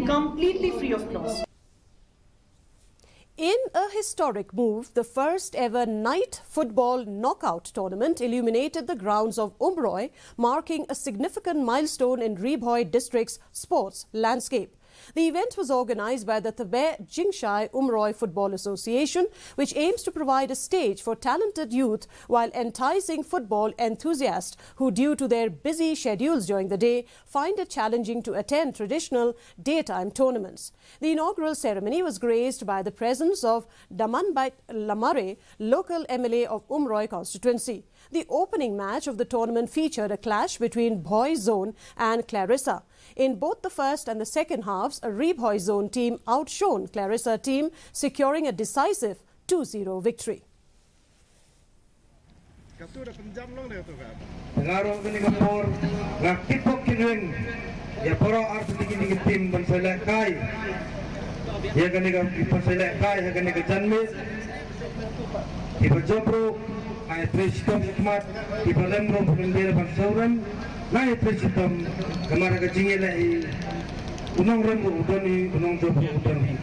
completely free of flaws. In a historic move, the first ever night football knockout tournament illuminated the grounds of Umroi, marking a significant milestone in Ribhoi district's sports landscape. The event was organised by the Tabe Jingshai Umroi Football Association, which aims to provide a stage for talented youth while enticing football enthusiasts who, due to their busy schedules during the day, find it challenging to attend traditional daytime tournaments. The inaugural ceremony was graced by the presence of Damanbait Lamare, local MLA of Umroi constituency. The opening match of the tournament featured a clash between Bhoi Zone and Clarissa. In both the first and the second halves, a Ribhoi Zone team outshone Clarissa team, securing a decisive 2-0 victory. Ay presiden hikmat di dalam pembelian pansauran, naik presiden kemarin kecingin lagi unang rembu udani unang jopo udani.